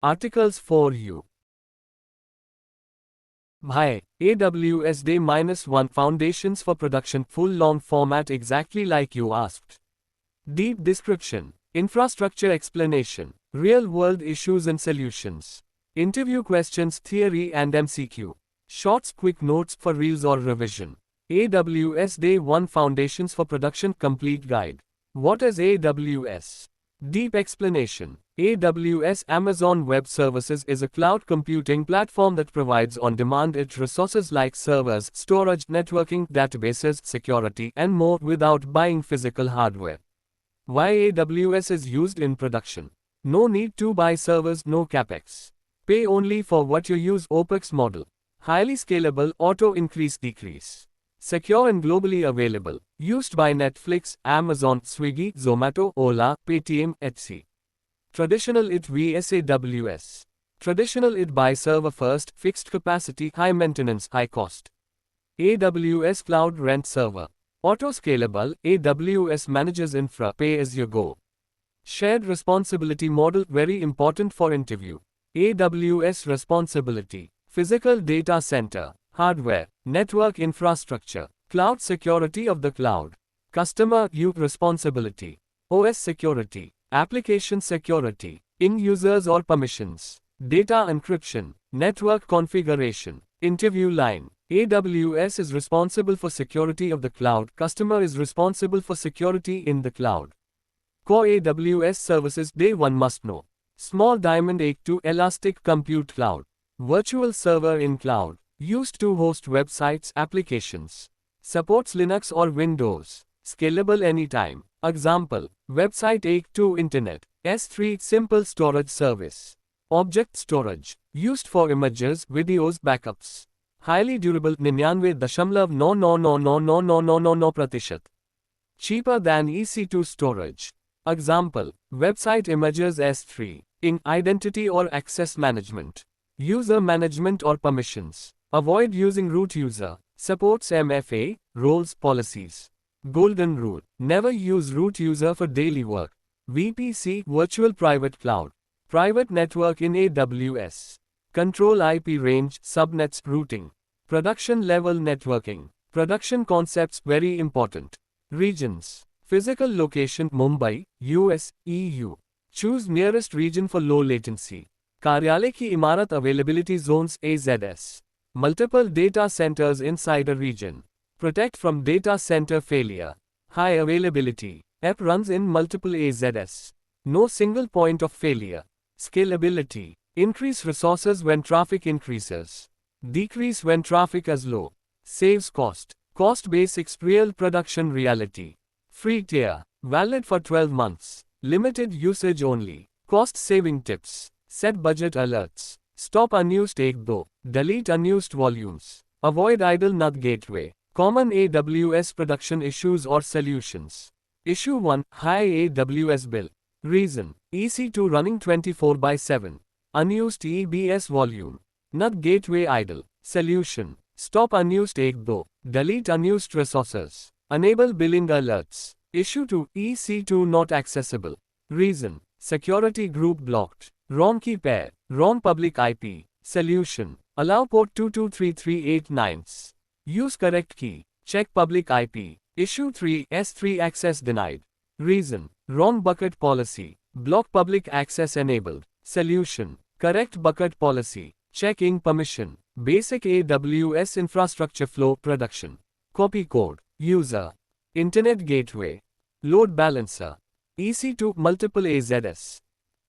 Articles for you. Hi, AWS Day -1 Foundations for Production Full Long Format exactly like you asked. Deep description, infrastructure explanation, real world issues and solutions, interview questions, theory and MCQ, shorts, quick notes for reels or revision. AWS Day 1 Foundations for Production Complete Guide. What is AWS? Deep explanation. AWS Amazon Web Services is a cloud computing platform that provides on-demand resources like servers, storage, networking, databases, security, and more without buying physical hardware. Why AWS is used in production? No need to buy servers, no capex. Pay only for what you use. OpEx model. Highly scalable, auto increase decrease. Secure and globally available. Used by Netflix, Amazon, Swiggy, Zomato, Ola, Paytm, etc. Traditional IT vs AWS. Traditional IT buy server first, fixed capacity, high maintenance, high cost. AWS Cloud Rent Server. Auto scalable, AWS manages infra, pay as you go. Shared responsibility model, very important for interview. AWS responsibility. Physical data center, hardware, network infrastructure, cloud security of the cloud. Customer U responsibility. OS security, application security, in users or permissions, data encryption, network configuration. Interview line. AWS is responsible for security of the cloud. Customer is responsible for security in the cloud. Core AWS services. Day 1 must know. Small Diamond AKE2 Elastic Compute Cloud. Virtual server in cloud. Used to host websites, applications. Supports Linux or Windows. Scalable anytime. Example, website AKE2 Internet. S3 Simple Storage Service. Object storage. Used for images, videos, backups. Highly durable 99.9999999%. Cheaper than EC2 storage. Example, website images S3. In identity or access management. User management or permissions. Avoid using root user. Supports MFA, roles, policies. Golden rule. Never use root user for daily work. VPC, Virtual Private Cloud. Private network in AWS. Control IP range, subnets, routing. Production level networking. Production concepts, very important. Regions. Physical location, Mumbai, US, EU. Choose nearest region for low latency. Karyalay ki imarat availability zones, AZS. Multiple data centers inside a region. Protect from data center failure. High availability. App runs in multiple AZS. No single point of failure. Scalability. Increase resources when traffic increases. Decrease when traffic is low. Saves cost. Cost basics, real production reality. Free tier. Valid for 12 months. Limited usage only. Cost saving tips. Set budget alerts. Stop unused AKE2. Delete unused volumes. Avoid idle NAT gateway. Common AWS production issues or solutions. Issue 1. High AWS bill. Reason. EC2 running 24/7. Unused EBS volume. NAT gateway idle. Solution. Stop unused AKE2. Delete unused resources. Enable billing alerts. Issue 2. EC2 not accessible. Reason. Security group blocked. Wrong key pair. Wrong public IP. Solution. Allow port 223389s. Use correct key. Check public IP. Issue 3. S3 access denied. Reason. Wrong bucket policy. Block public access enabled. Solution. Correct bucket policy. Checking permission. Basic AWS infrastructure flow production. Copy code. User. Internet gateway. Load balancer. EC2 multiple AZS.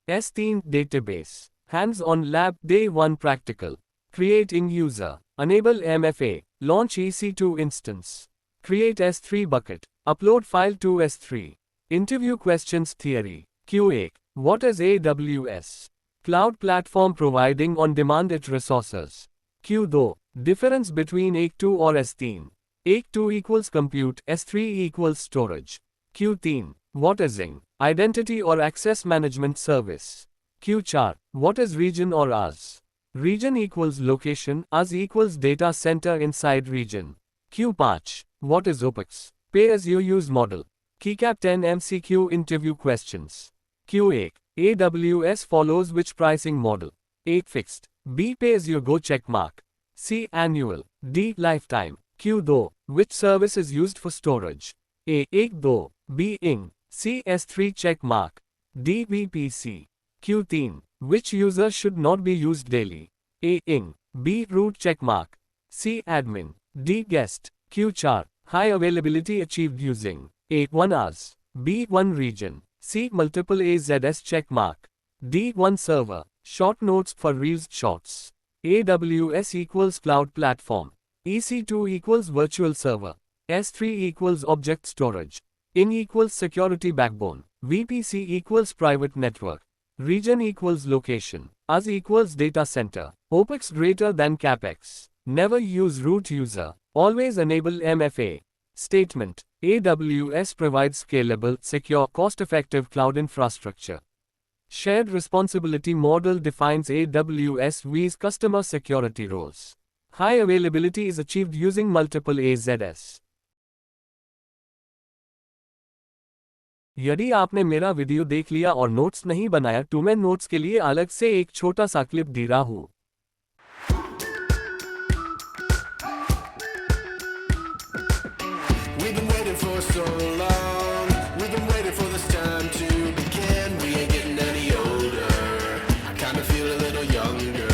S3 database. Hands-on lab. Day 1 practical. Creating user. Enable MFA. Launch EC2 instance. Create S3 bucket. Upload file to S3. Interview questions, theory. QA. What is AWS? Cloud platform providing on-demand resources. Q though. Difference between AKE2 or S3. AKE2 equals compute, S3 equals storage. Q3. What is ING? Identity or access management service. Q4. What is region or AS? Region equals location, AS equals data center inside region. Q5. What is OpEx? Pay as you use model. KeyCap 10 MCQ interview questions. Q8. AWS follows which pricing model? A. Fixed. B. Pay-as-you-go check mark. C. Annual. D. Lifetime. Q. Though. Which service is used for storage? A. Ek do. B. Ing. C. S3 check mark. D. VPC. Q. Teen. Which user should not be used daily? A. Ing. B. Root check mark. C. Admin. D. Guest. Q. Char. High availability achieved using A. 1 hours. B. 1 region. C. Multiple AZS check mark. D. 1 server. Short notes for reused shots. AWS equals cloud platform. EC2 equals virtual server. S3 equals object storage. ING equals security backbone. VPC equals private network. Region equals location. AS equals data center. OPEX greater than CAPEX. Never use root user. Always enable MFA. Statement. AWS provides scalable, secure, cost-effective cloud infrastructure. Shared responsibility model defines AWS's customer security roles. High availability is achieved using multiple AZS. यदि आपने मेरा video देख लिया और notes नहीं बनाया तो मैं नोट्स के लिए अलग से एक छोटा सा क्लिप दे रहा हूँ. We've been waiting for so long. We've been waiting for this time to begin. We ain't getting any older. I kind of feel a little younger.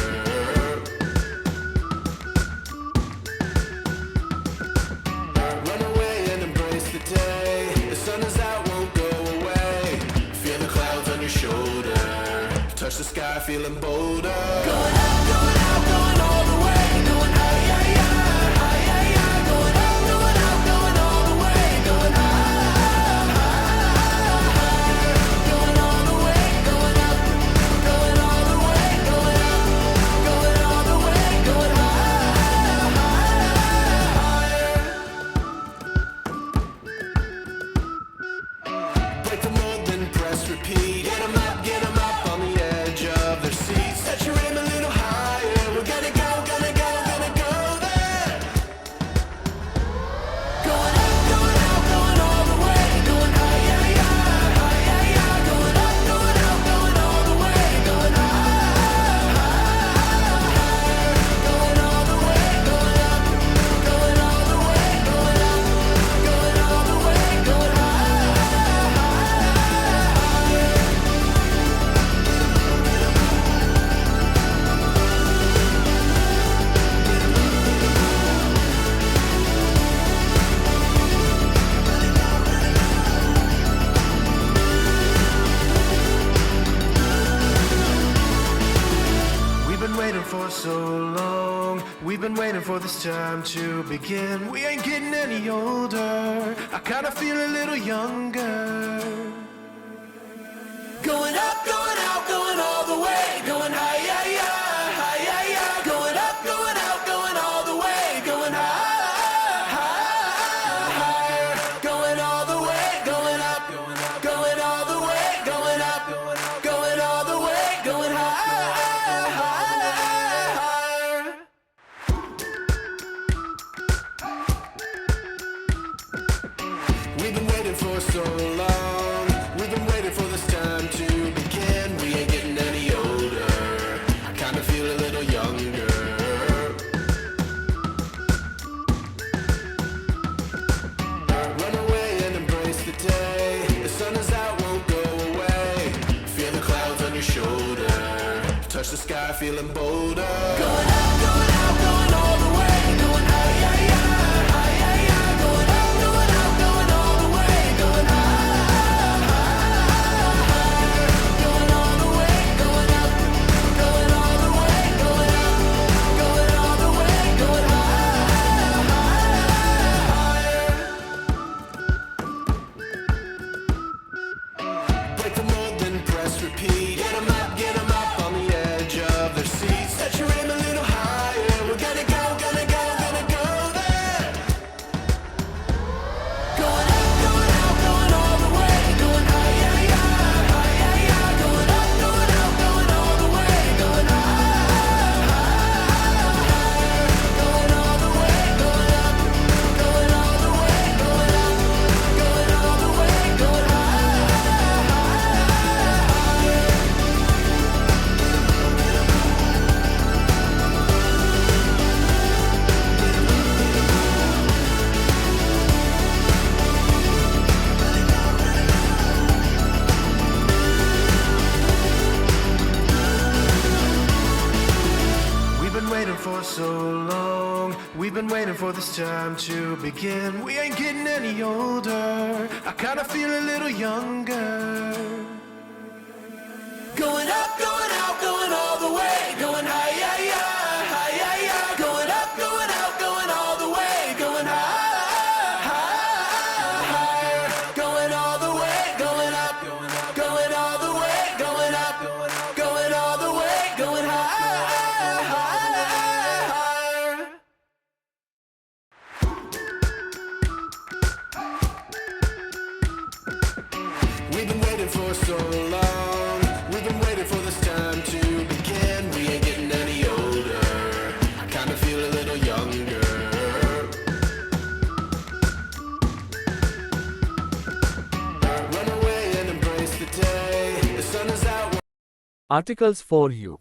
Run away and embrace the day. The sun is out, won't go away. Feel the clouds on your shoulder. Touch the sky, feeling bolder. Going out, going out, going all the way. Going high, high, high, high, high, high. Going out, going out, going all the way. Going high, high, high. Going all the way, going up. Going all the way, going up. Going all the way, going high, higher. Break the mold, then press repeat. Get 'em up on the edge of their seats. Set your aim a little higher. We're gonna go, gonna go, gonna go there. Going up, going out, going all the way. Going high, high, high, high, high, high. Going up, going out, going all the way. Going high, high, higher. Going all the way, going up. Going all the way, going up. Going all the way, going high, higher. We've been waiting for so long. We've been waiting for this time to begin. We ain't getting any older. I kinda feel a little younger. Going up, going out, going all the way. Going high, high, high, high, high, high. Going up, going out, going all the way. Going high, high, higher. Going all the way, going up. Going all the way, going up. Going all the way, going high, higher. We've been waiting for so long. We've been waiting for this time to begin. We ain't getting any older. I kind of feel a little younger. Run away and embrace the day. The sun is out, won't go away. Feel the clouds on your shoulder. Touch the sky, feeling bolder. Going out, going out, going all the way. Going high, high, high, high, high, high. Going up, going out, going all the way. Going high, high, higher. Going all the way, going up. Going all the way, going up. Going all the way, going high, higher. Break the mold, then press repeat. Get 'em up on the edge of their seats. Set your aim a little higher. so long. We've been waiting for this time to begin. We ain't getting any older. I kinda feel a little younger. Going up, going out, going all the way. Going high, yeah, yeah, high, yeah, yeah. Going up, going out, going all the way. Going high, higher. Going all the way, going up, going all the way, going up, going all the way, going higher. We've been waiting for so long. We've been waiting for this time to begin. We ain't getting any older. I kinda feel a little younger. Run away and embrace the day. The sun is out. Articles for you.